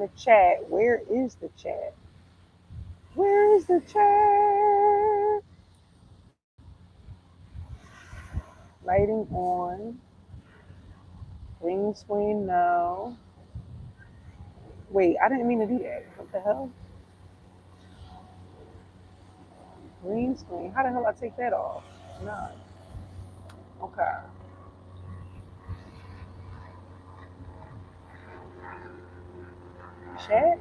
in the chat. Where is the chat? Where is the chat? Lighting on. Green screen, no. Wait, I didn't mean to do that. What the hell? Green screen. How the hell I take that off? None. Okay. Chat?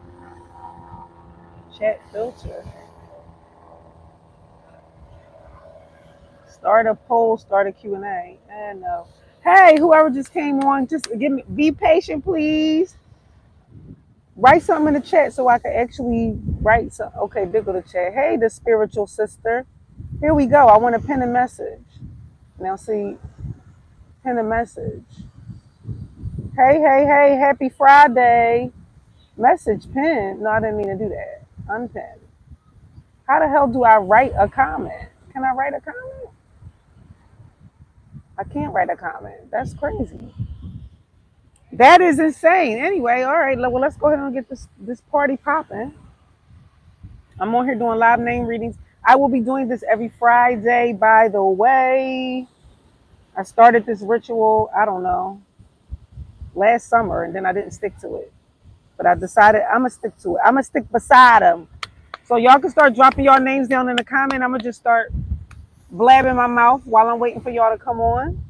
Chat filter. Start a poll, start a Q&A. And no. Hey, whoever just came on, just be patient, please. Write something in the chat so I can actually write some. Okay, there go the chat. Hey, the spiritual sister. Here we go. I want to pin a message. Now see, pin a message. Hey, hey, hey, happy Friday. Message pin. No, I didn't mean to do that. Unpin. How the hell do I write a comment? Can I write a comment? I can't write a comment. That's crazy. That is insane. Anyway, all right. Well, let's go ahead and get this party popping. I'm on here doing live name readings. I will be doing this every Friday, by the way. I started this ritual, I don't know, last summer, and then I didn't stick to it. But I decided I'm going to stick to it. I'm going to stick beside them. So y'all can start dropping your names down in the comment. I'm going to just start blabbing my mouth while I'm waiting for y'all to come on.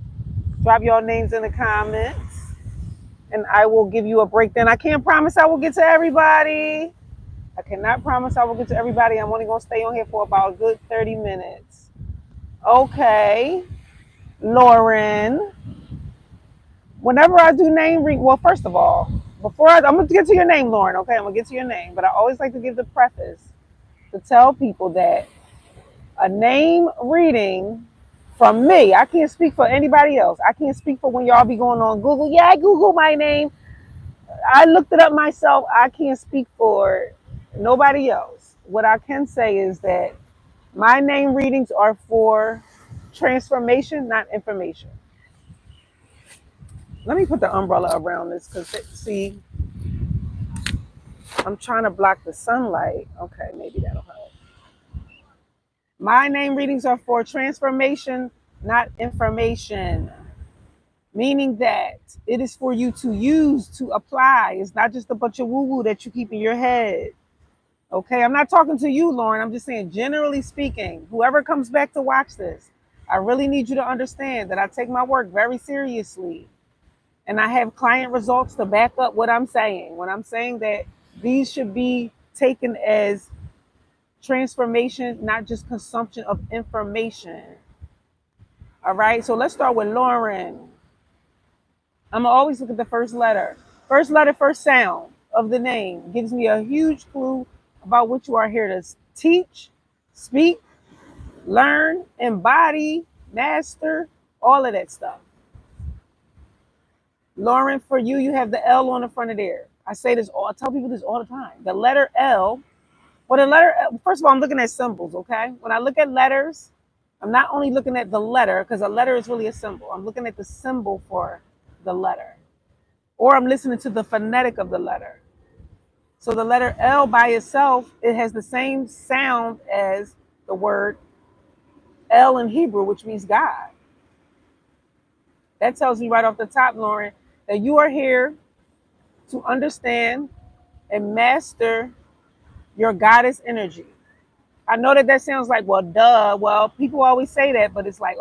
Drop your names in the comments, and I will give you a breakdown. I can't promise I will get to everybody. I cannot promise I will get to everybody. I'm only going to stay on here for about a good 30 minutes. Okay. Lauren. Whenever I do name read, well, first of all, I'm going to get to your name, Lauren, okay? I'm going to get to your name. But I always like to give the preface to tell people that a name reading from me, I can't speak for anybody else. I can't speak for when y'all be going on Google. Yeah, I Google my name. I looked it up myself. I can't speak for nobody else. What I can say is that my name readings are for transformation, not information. Let me put the umbrella around this because, see, I'm trying to block the sunlight. Okay, maybe that'll help. My name readings are for transformation, not information. Meaning that it is for you to use, to apply. It's not just a bunch of woo-woo that you keep in your head. Okay, I'm not talking to you, Lauren. I'm just saying, generally speaking, whoever comes back to watch this, I really need you to understand that I take my work very seriously. And I have client results to back up what I'm saying. When I'm saying that these should be taken as transformation, not just consumption of information. All right, so let's start with Lauren. I'm gonna always look at the first letter. First letter, first sound of the name gives me a huge clue about what you are here to teach, speak, learn, embody, master, all of that stuff. Lauren, for you, you have the L on the front of there. I tell people this all the time. The letter L, first of all, I'm looking at symbols, okay? When I look at letters, I'm not only looking at the letter, because a letter is really a symbol. I'm looking at the symbol for the letter. Or I'm listening to the phonetic of the letter. So the letter L by itself, it has the same sound as the word El in Hebrew, which means God. That tells me right off the top, Lauren, that you are here to understand and master your goddess energy. I know that sounds like, well, duh. Well, people always say that, but it's like,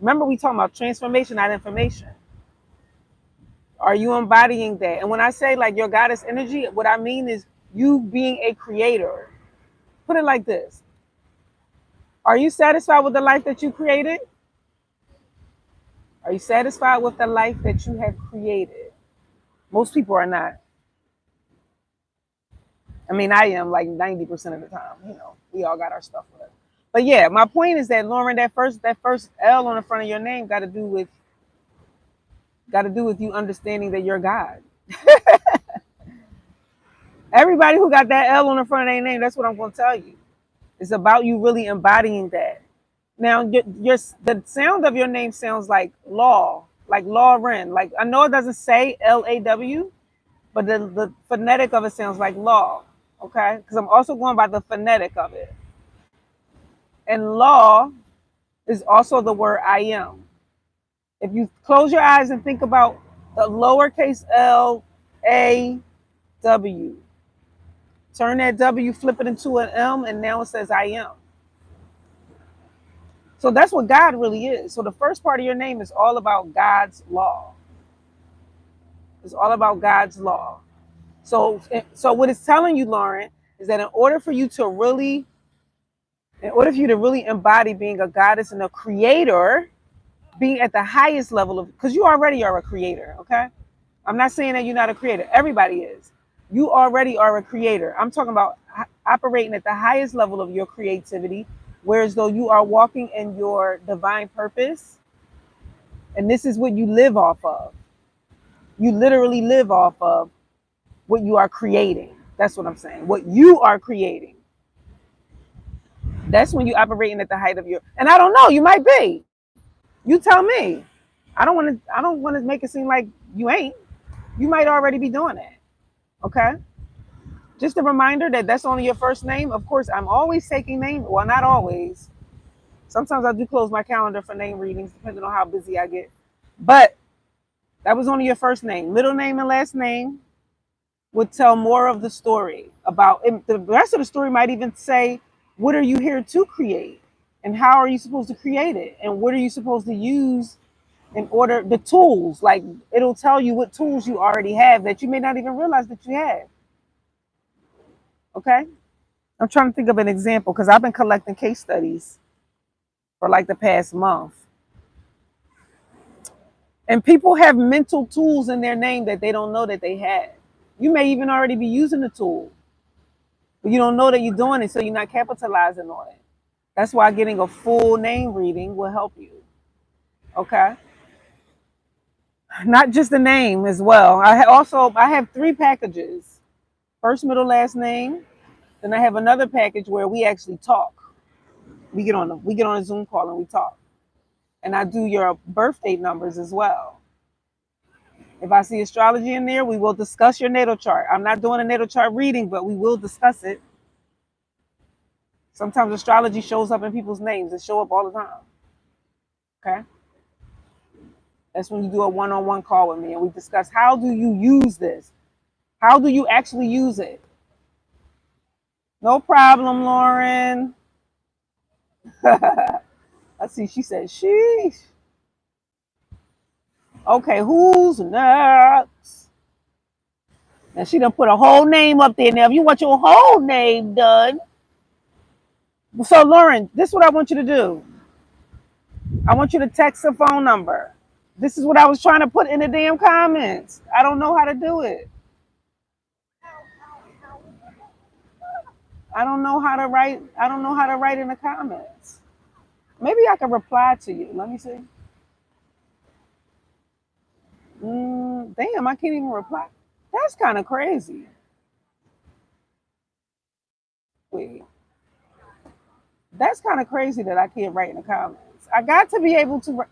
remember we talking about transformation, not information. Are you embodying that? And when I say like your goddess energy, what I mean is you being a creator. Put it like this. Are you satisfied with the life that you created? Are you satisfied with the life that you have created? Most people are not. I mean, I am like 90% of the time. You know, we all got our stuff with us. But yeah, my point is that, Lauren, that first L on the front of your name got to do with you understanding that you're God. Everybody who got that L on the front of their name, that's what I'm going to tell you. It's about you really embodying that. Now, the sound of your name sounds like Law, like Lauren. Like, I know it doesn't say Law, but the phonetic of it sounds like law. Okay, because I'm also going by the phonetic of it. And law is also the word I am. If you close your eyes and think about the lowercase L A W, turn that W, flip it into an M, and now it says I am. So that's what God really is. So the first part of your name is all about God's law. It's all about God's law. So what it's telling you, Lauren, is that in order for you to really embody being a goddess and a creator, being at the highest level of, because you already are a creator, okay? I'm not saying that you're not a creator. Everybody is. You already are a creator. I'm talking about operating at the highest level of your creativity, whereas though you are walking in your divine purpose, and this is what you live off of. You literally live off of what you are creating. That's what I'm saying. What you are creating. That's when you operating at the height of your. And I don't know. You might be. You tell me. I don't want to. I don't want to make it seem like you ain't. You might already be doing that. Okay. Just a reminder that that's only your first name. Of course, I'm always taking names. Well, not always. Sometimes I do close my calendar for name readings, depending on how busy I get. But that was only your first name. Middle name and last name would tell more of the story about it. The rest of the story might even say, what are you here to create? And how are you supposed to create it? And what are you supposed to use in order, the tools, like it'll tell you what tools you already have that you may not even realize that you have. Okay. I'm trying to think of an example because I've been collecting case studies for like the past month. And people have mental tools in their name that they don't know that they have. You may even already be using the tool, but you don't know that you're doing it, so you're not capitalizing on it. That's why getting a full name reading will help you. Okay. Not just the name as well. I have 3 packages. First, middle, last name. Then I have another package where we actually talk. We get on a Zoom call and we talk. And I do your birth date numbers as well. If I see astrology in there, we will discuss your natal chart. I'm not doing a natal chart reading, but we will discuss it. Sometimes astrology shows up in people's names. It shows up all the time. Okay. That's when you do a one-on-one call with me and we discuss how do you use this? How do you actually use it? No problem, Lauren. I see she said, sheesh. Okay, who's next? And she done put a whole name up there now. If you want your whole name done. So, Lauren, this is what I want you to do. I want you to text a phone number. This is what I was trying to put in the damn comments. I don't know how to do it. I don't know how to write. I don't know how to write in the comments. Maybe I can reply to you. Let me see. Damn, I can't even reply. That's kind of crazy. Wait. That's kind of crazy that I can't write in the comments. I got to be able to.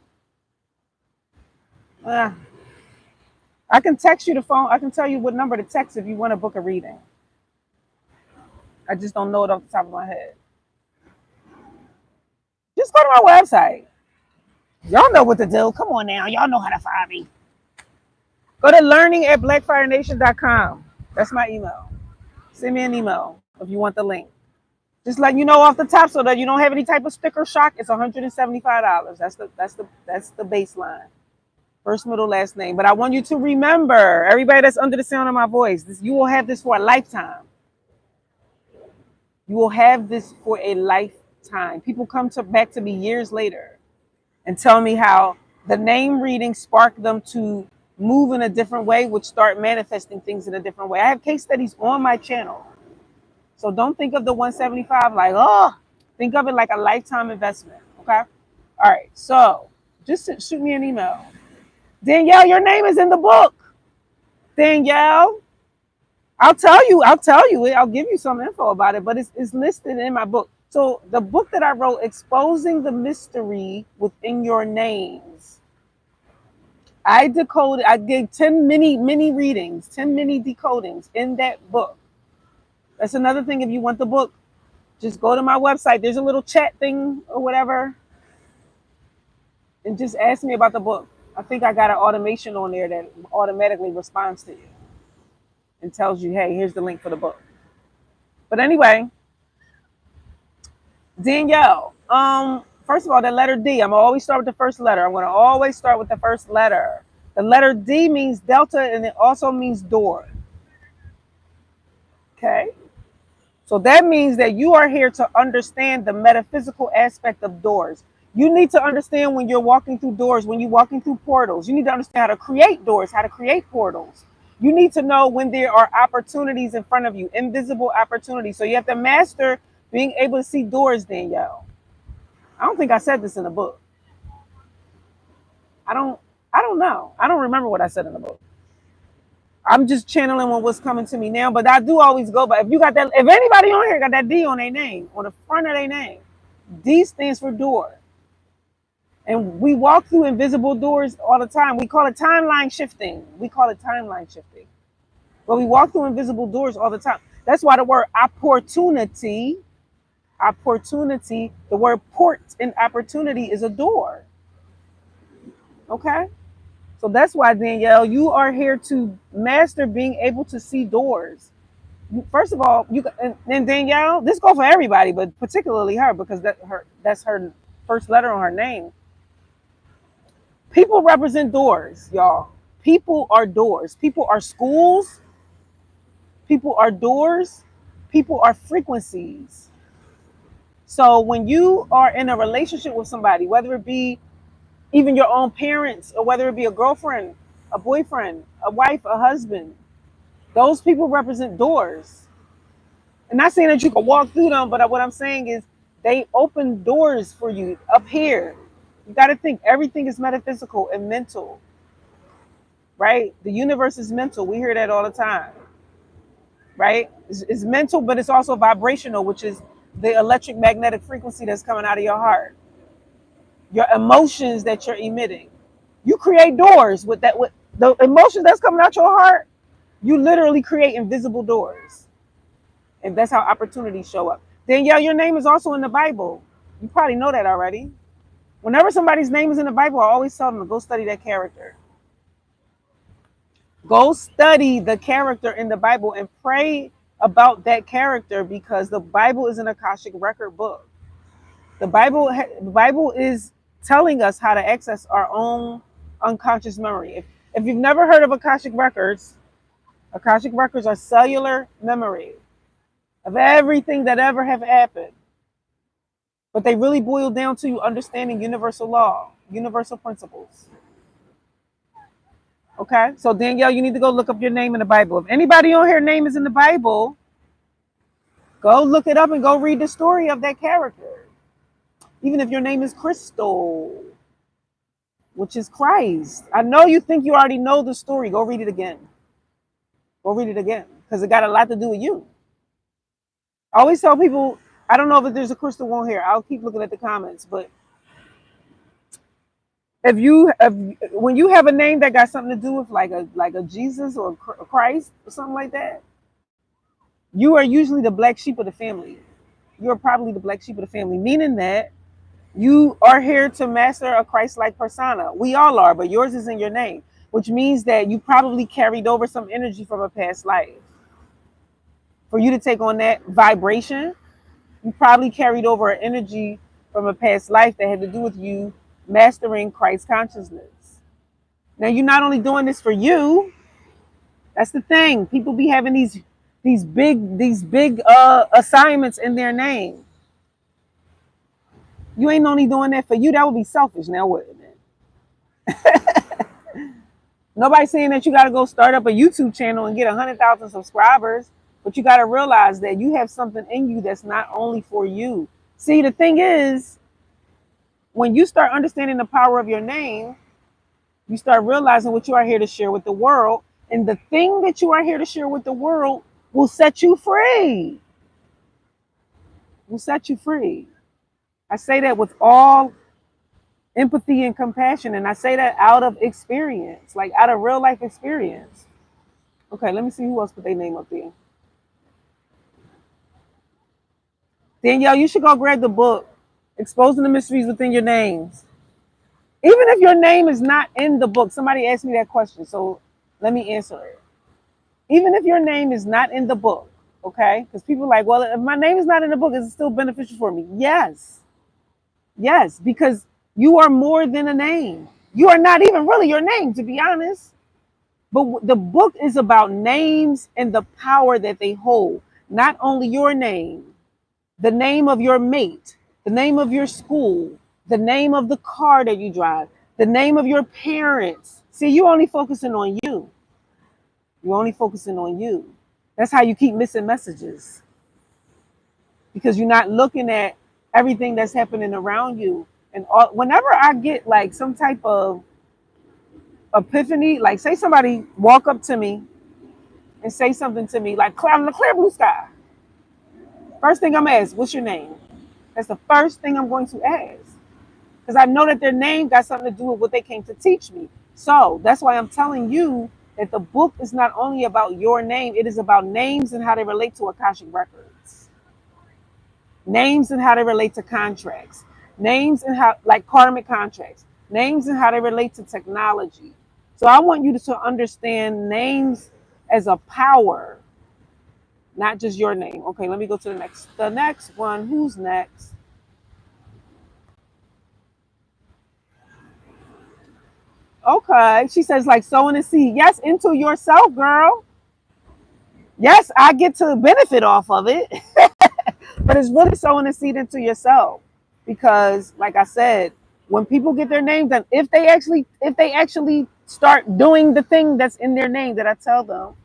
I can text you the phone. I can tell you what number to text if you want to book a reading. I just don't know it off the top of my head. Just go to my website. Y'all know what to do. Come on now. Y'all know how to find me. Go to learning@BlaQFireNation.com. That's my email. Send me an email if you want the link. Just letting you know off the top so that you don't have any type of sticker shock. It's $175. That's the baseline. First, middle, last name. But I want you to remember, everybody that's under the sound of my voice, you will have this for a lifetime. You will have this for a lifetime. People come back to me years later and tell me how the name reading sparked them to move in a different way, which start manifesting things in a different way. I have case studies on my channel. So don't think of the 175 like, oh, think of it like a lifetime investment. Okay. All right. So just shoot me an email. Danielle, your name is in the book. Danielle, I'll tell you, I'll give you some info about it, but it's listed in my book. So the book that I wrote, Exposing the Mystery Within Your Names, I gave 10 mini readings, 10 mini decodings in that book. That's another thing. If you want the book, just go to my website. There's a little chat thing or whatever, and just ask me about the book. I think I got an automation on there that automatically responds to you and tells you, hey, here's the link for the book. But anyway, Danielle, first of all, the letter D, I'm gonna always start with the first letter. I'm gonna always start with the first letter. The letter D means delta, and it also means door. Okay? So that means that you are here to understand the metaphysical aspect of doors. You need to understand when you're walking through doors, when you're walking through portals. You need to understand how to create doors, how to create portals. You need to know when there are opportunities in front of you, invisible opportunities. So you have to master being able to see doors, Danielle. I don't think I said this in the book. I don't I don't know. I don't remember what I said in the book. I'm just channeling on what's coming to me now, but I do always go by. If you got that, if anybody on here got that D on their name, on the front of their name, D stands for door. And we walk through invisible doors all the time. We call it timeline shifting. We call it timeline shifting. But we walk through invisible doors all the time. That's why the word opportunity, the word port in opportunity is a door. Okay? So that's why, Danielle, you are here to master being able to see doors. First of all, and Danielle, this goes for everybody, but particularly her because that's her first letter on her name. People represent doors, y'all. People are doors. People are schools. People are doors. People are frequencies. So when you are in a relationship with somebody, whether it be even your own parents or whether it be a girlfriend, a boyfriend, a wife, a husband, those people represent doors. I'm not saying that you can walk through them, but what I'm saying is they open doors for you up here. You got to think everything is metaphysical and mental, right? The universe is mental. We hear that all the time, right? It's mental, but it's also vibrational, which is the electric magnetic frequency that's coming out of your heart, your emotions that you're emitting. You create doors with that, with the emotions that's coming out your heart. You literally create invisible doors. And that's how opportunities show up. Danielle, your name is also in the Bible. You probably know that already. Whenever somebody's name is in the Bible, I always tell them to go study that character. Go study the character in the Bible and pray about that character because the Bible is an akashic record book. The Bible is telling us how to access our own unconscious memory. If you've never heard of akashic records are cellular memory of everything that ever have happened. But they really boil down to you understanding universal law, universal principles. Okay? So Danielle, you need to go look up your name in the Bible. If anybody on here name is in the Bible, go look it up and go read the story of that character. Even if your name is Crystal, which is Christ. I know you think you already know the story. Go read it again. Go read it again. Because it got a lot to do with you. I always tell people, I don't know if there's a crystal on here. I'll keep looking at the comments. But when you have a name that got something to do with like a Jesus or a Christ or something like that, you are usually the black sheep of the family. You're probably the black sheep of the family, meaning that you are here to master a Christ-like persona. We all are, but yours is in your name, which means that you probably carried over some energy from a past life. For you to take on that vibration, you probably carried over an energy from a past life that had to do with you mastering Christ consciousness. Now you're not only doing this for you. That's the thing. People be having these big assignments in their name. You ain't only doing that for you. That would be selfish now, wouldn't it? Nobody's saying that you got to go start up a YouTube channel and get 100,000 subscribers, but you got to realize that you have something in you that's not only for you. See, the thing is, when you start understanding the power of your name, you start realizing what you are here to share with the world. And the thing that you are here to share with the world will set you free. Will set you free. I say that with all empathy and compassion. And I say that out of experience, like out of real life experience. Okay, let me see who else put their name up there. Danielle, you should go grab the book, Exposing the Mysteries Within Your Names. Even if your name is not in the book, somebody asked me that question, so let me answer it. Even if your name is not in the book, okay? Because people are like, well, if my name is not in the book, is it still beneficial for me? Yes. Yes, because you are more than a name. You are not even really your name, to be honest. But the book is about names and the power that they hold. Not only your name, the name of your mate, the name of your school, the name of the car that you drive, the name of your parents. See, you only focusing on you. You're only focusing on you. That's how you keep missing messages, because you're not looking at everything that's happening around you. And whenever I get like some type of epiphany, like say somebody walk up to me and say something to me, like cloud in the clear blue sky. First thing I'm gonna ask, what's your name? That's the first thing I'm going to ask, because I know that their name got something to do with what they came to teach me. So that's why I'm telling you that the book is not only about your name, it is about names and how they relate to Akashic records, names and how they relate to contracts, names and how, like karmic contracts, names and how they relate to technology. So I want you to understand names as a power, not just your name. Okay, let me go to the next. The next one, who's next? Okay, she says like sowing a seed. Yes, into yourself, girl. Yes, I get to benefit off of it, but it's really sowing a seed into yourself, because, like I said, when people get their name done, if they actually start doing the thing that's in their name that I tell them,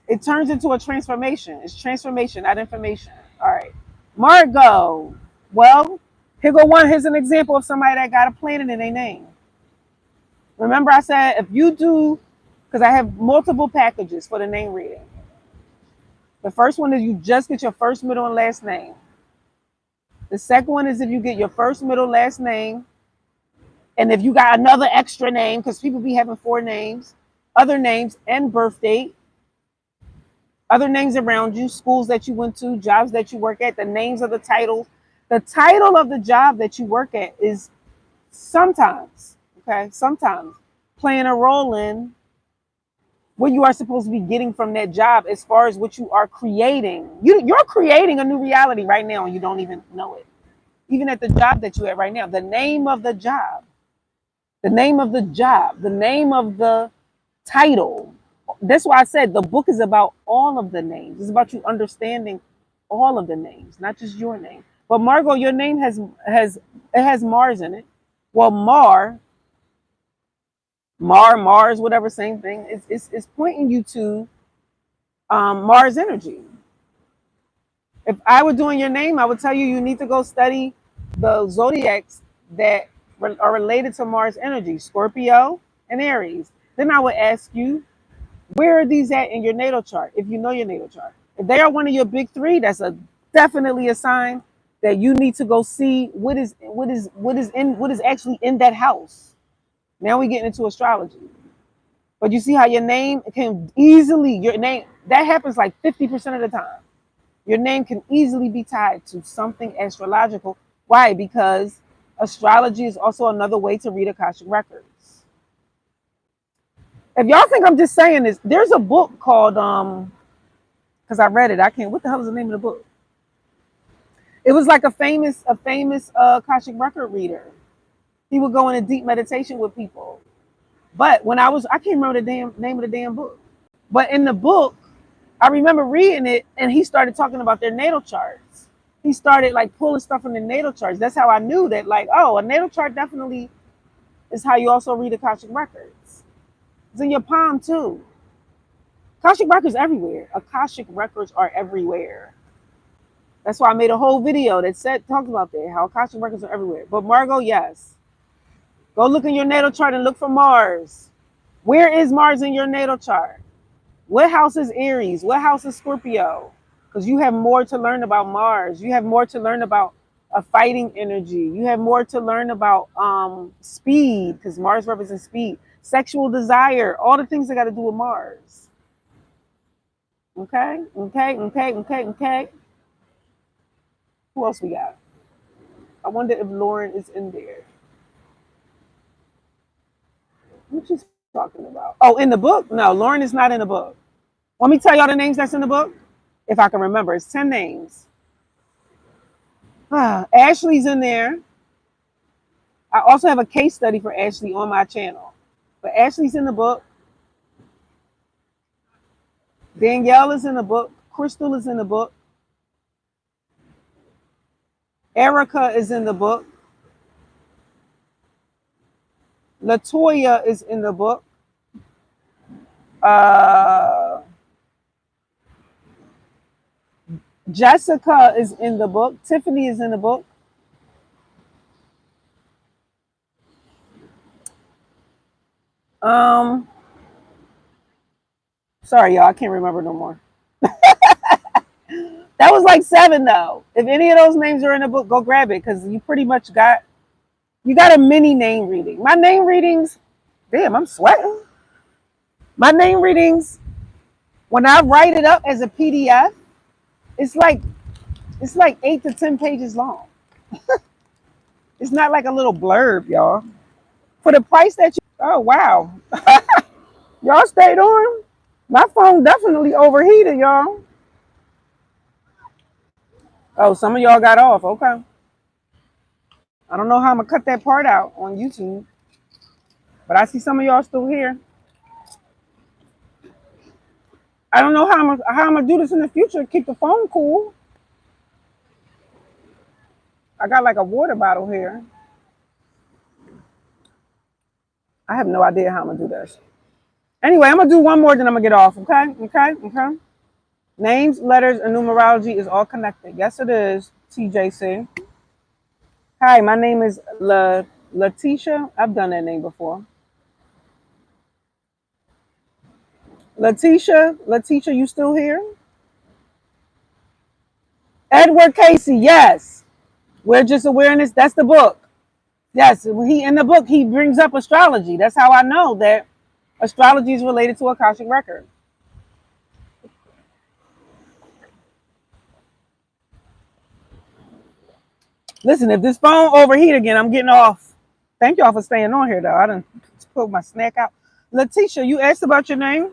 it turns into a transformation. It's transformation, not information. All right, Margot. Well, here go one. Here's an example of somebody that got a planet in their name. Remember, I said if you do, because I have multiple packages for the name reading. The first one is you just get your first, middle, and last name. The second one is if you get your first, middle, last name, and if you got another extra name, because people be having 4 names, other names, and birth date, other names around you, schools that you went to, jobs that you work at, the names of the titles. The title of the job that you work at is sometimes, okay, sometimes playing a role in what you are supposed to be getting from that job, as far as what you are creating. You're creating a new reality right now and you don't even know it. Even at the job that you're at right now, the name of the job, the name of the job, the name of the title. That's why I said the book is about all of the names. It's about you understanding all of the names, not just your name. But Margot, your name has Mars in it. Well, Mars, whatever, same thing. It's pointing you to Mars energy. If I were doing your name, I would tell you you need to go study the zodiacs that are related to Mars energy, Scorpio and Aries. Then I would ask you, where are these at in your natal chart? If you know your natal chart, if they are one of your big 3, that's definitely a sign that you need to go see what is actually in that house. Now we get into astrology. But you see how your name can easily, your name, that happens like 50% of the time. Your name can easily be tied to something astrological. Why? Because astrology is also another way to read Akashic records. If y'all think I'm just saying this, there's a book called, because I read it, what the hell is the name of the book? It was like a famous Akashic record reader. He would go in a deep meditation with people. But I can't remember the damn name of the damn book. But in the book, I remember reading it, and he started talking about their natal charts. He started like pulling stuff from the natal charts. That's how I knew that, like, oh, a natal chart definitely is how you also read Akashic records. It's in your palm too. Akashic records everywhere. Akashic records are everywhere. That's why I made a whole video that talked about that, how Akashic records are everywhere. But Margot, yes. Go look in your natal chart and look for Mars. Where is Mars in your natal chart? What house is Aries? What house is Scorpio? Because you have more to learn about Mars. You have more to learn about a fighting energy. You have more to learn about speed, because Mars represents speed, sexual desire, all the things that got to do with Mars. Okay, okay, okay, okay, okay. Who else we got? I wonder if Lauren is in there. What she's talking about? Oh, in the book? No, Lauren is not in the book. Let me tell y'all the names that's in the book, if I can remember. It's 10 names. Ashley's in there. I also have a case study for Ashley on my channel. But Ashley's in the book. Danielle is in the book. Crystal is in the book. Erica is in the book. Latoya is in the book. Uh, Jessica is in the book. Tiffany is in the book. Um, Sorry, y'all. I can't remember no more. That was like 7 though. If any of those names are in the book, go grab it because you pretty much got a mini name reading. My name readings, damn, I'm sweating. My name readings, when I write it up as a PDF, it's like 8 to 10 pages long. It's not like a little blurb, y'all. For the price that you, oh wow, y'all stayed on. My phone definitely overheated, y'all. Oh, some of y'all got off. Okay. I don't know how I'm gonna cut that part out on YouTube, but I see some of y'all still here. I don't know how I'm gonna do this in the future. Keep the phone cool. I got like a water bottle here. I have no idea how I'm gonna do this. Anyway, I'm gonna do one more, then I'm gonna get off. Okay, okay, okay. Names, letters, and numerology is all connected. Yes, it is. TJC. Hi, my name is Letitia. I've done that name before. Letitia, you still here? Edward Casey. Yes. We're just awareness. That's the book. Yes, he in the book he brings up astrology. That's how I know that astrology is related to akashic record. Listen, if this phone overheat again, I'm getting off. Thank y'all for staying on here, though. I done put my snack out. Letitia, you asked about your name.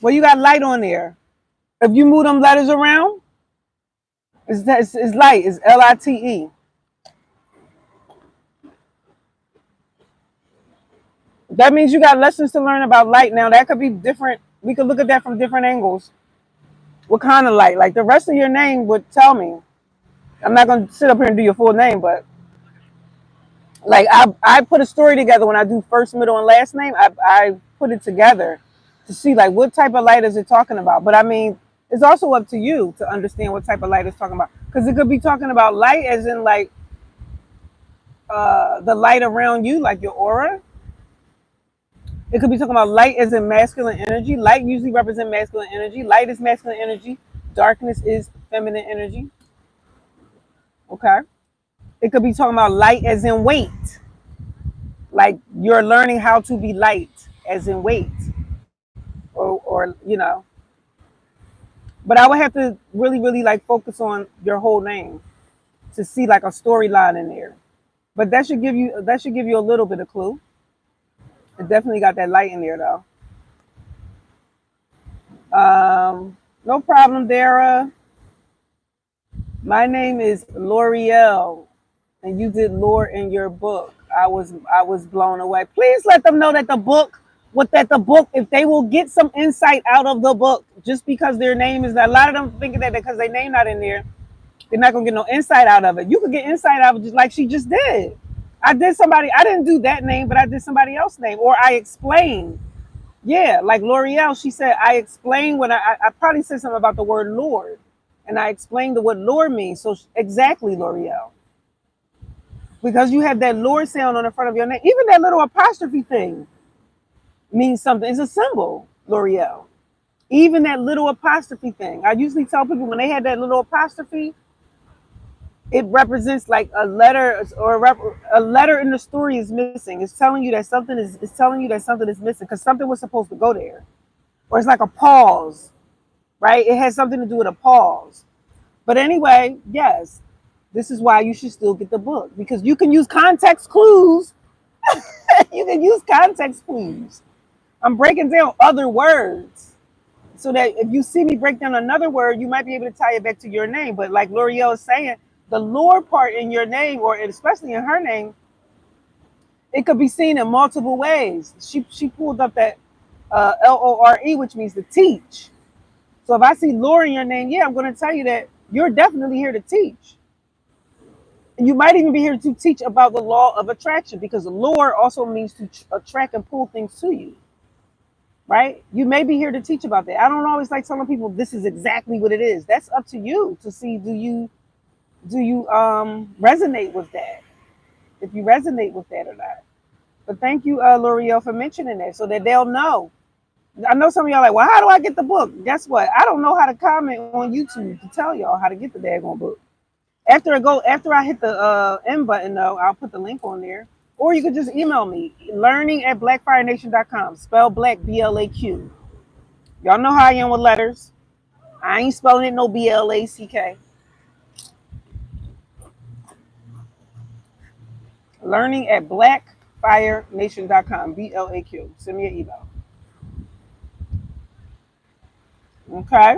Well, you got light on there. If you move them letters around, it's light. It's LITE. That means you got lessons to learn about light. Now that could be different. We could look at that from different angles. What kind of light? Like the rest of your name would tell me. I'm not gonna sit up here and do your full name, but like I put a story together when I do first, middle, and last name. I put it together to see like what type of light is it talking about. But I mean, it's also up to you to understand what type of light it's talking about, because it could be talking about light as in like the light around you, like your aura. It could be talking about light as in masculine energy. Light usually represents masculine energy. Light is masculine energy. Darkness is feminine energy. Okay. It could be talking about light as in weight. Like you're learning how to be light as in weight. Or you know. But I would have to really, really like focus on your whole name to see like a storyline in there. But that should give you a little bit of clue. It definitely got that light in there though. No problem, Dara. My name is L'Oreal, and you did lore in your book. I was blown away. Please let them know that the book, if they will get some insight out of the book, just because their name is not. A lot of them thinking that because their name not in there, they're not gonna get no insight out of it. You could get insight out of it just like she just did. I didn't do that name, but I did somebody else's name, or I explained. Yeah, like L'Oreal, she said, I explained when I probably said something about the word Lord, and I explained what Lord means. So exactly, L'Oreal, because you have that Lord sound on the front of your name. Even that little apostrophe thing means something. It's a symbol, L'Oreal. Even that little apostrophe thing. I usually tell people when they had that little apostrophe, it represents like a letter or a letter in the story is missing. It's telling you that something is. It's telling you that something is missing because something was supposed to go there, or it's like a pause, right? It has something to do with a pause. But anyway, yes, this is why you should still get the book because you can use context clues. You can use context clues. I'm breaking down other words so that if you see me break down another word, you might be able to tie it back to your name. But like L'Oreal is saying, the Lord part in your name, or especially in her name, it could be seen in multiple ways. She pulled up that LORE, which means to teach. So if I see Lore in your name, yeah, I'm going to tell you that you're definitely here to teach. And you might even be here to teach about the law of attraction because lure also means to attract and pull things to you, right? You may be here to teach about that. I don't always like telling people this is exactly what it is. That's up to you to see do you resonate with that? If you resonate with that or not. But thank you, L'Oreal, for mentioning that so that they'll know. I know some of y'all like, well, how do I get the book? Guess what? I don't know how to comment on YouTube to tell y'all how to get the daggone book. After I hit the end button though, I'll put the link on there. Or you could just email me, learning@blackfirenation.com. Spell black BLAQ. Y'all know how I am with letters. I ain't spelling it no BLACK. Learning@blackfirenation.com. BLAQ. Send me an email. Okay.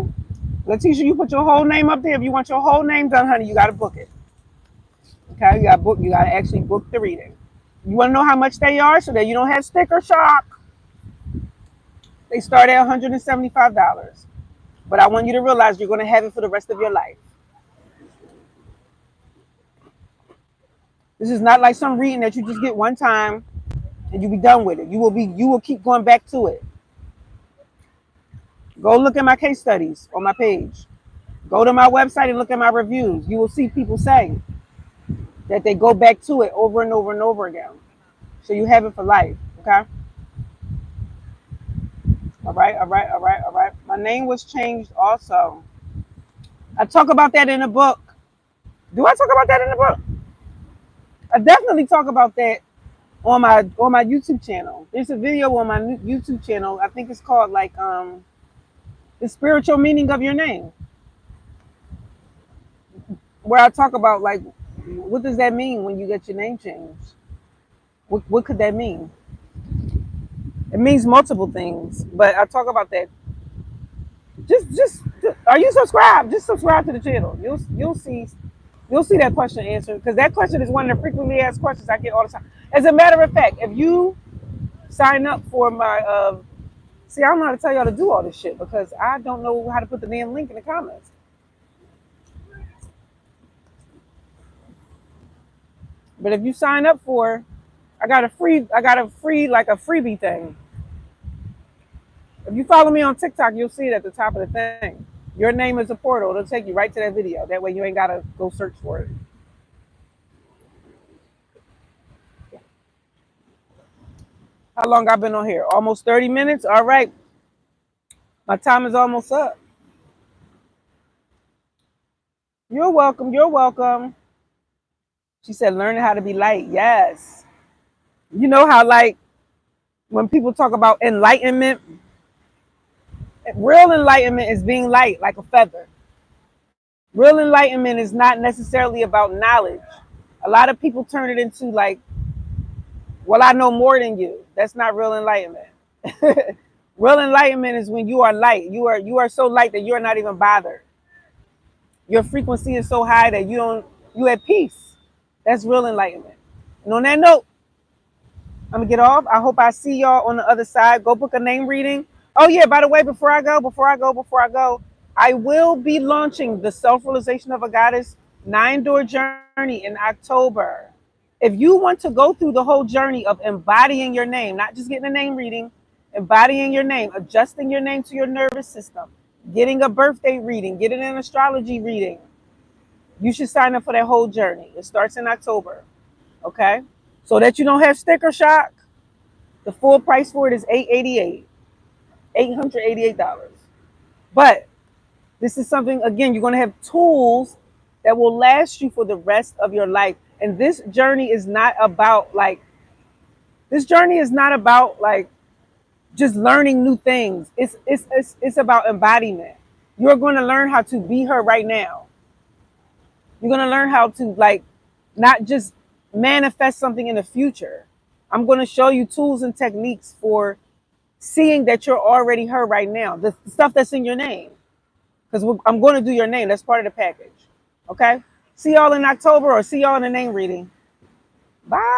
Letitia, you put your whole name up there. If you want your whole name done, honey, you gotta book it. Okay, you gotta actually book the reading. You wanna know how much they are so that you don't have sticker shock? They start at $175. But I want you to realize you're gonna have it for the rest of your life. This is not like some reading that you just get one time and you be done with it. You will keep going back to it. Go look at my case studies on my page. Go to my website and look at my reviews. You will see people say that they go back to it over and over and over again. So you have it for life. Okay? All right, all right, all right, all right. My name was changed also. I talk about that in the book. Do I talk about that in the book? I definitely talk about that on my YouTube channel. There's a video on my YouTube channel. I think it's called like the spiritual meaning of your name, where I talk about like what does that mean when you get your name changed? What could that mean? It means multiple things, but I talk about that. Just are you subscribed? Just subscribe to the channel. You'll see that question answered because that question is one of the frequently asked questions I get all the time. As a matter of fact, if you sign up for my see, I don't know how to tell y'all to do all this shit because I don't know how to put the damn link in the comments. But if you sign up for, I got a free like a freebie thing. If you follow me on TikTok, you'll see it at the top of the thing. Your name is a portal. It'll take you right to that video. That way you ain't gotta go search for it. How long I've been on here? Almost 30 minutes. All right. My time is almost up. You're welcome. You're welcome. She said, learning how to be light. Yes. You know how like when people talk about enlightenment, real enlightenment is being light like a feather. Real enlightenment is not necessarily about knowledge. A lot of people turn it into like, well, I know more than you. That's not real enlightenment. Real enlightenment is when you are light. You are so light that you're not even bothered. Your frequency is so high that you at peace. That's real enlightenment. And on that note, I'm gonna get off. I hope I see y'all on the other side. Go book a name reading. Oh yeah, by the way, before I go, I will be launching the Self-Realization of a Goddess 9-door journey in October. If you want to go through the whole journey of embodying your name, not just getting a name reading, embodying your name, adjusting your name to your nervous system, getting a birthday reading, getting an astrology reading, you should sign up for that whole journey. It starts in October. Okay? So that you don't have sticker shock, the full price for it is $888. But this is something, again, you're going to have tools that will last you for the rest of your life. And this journey is not about like just learning new things. It's about embodiment. You're going to learn how to be her right now. You're going to learn how to like not just manifest something in the future. I'm going to show you tools and techniques for seeing that you're already her right now. The stuff that's in your name. Because I'm going to do your name. That's part of the package. Okay? See y'all in October or see y'all in the name reading. Bye.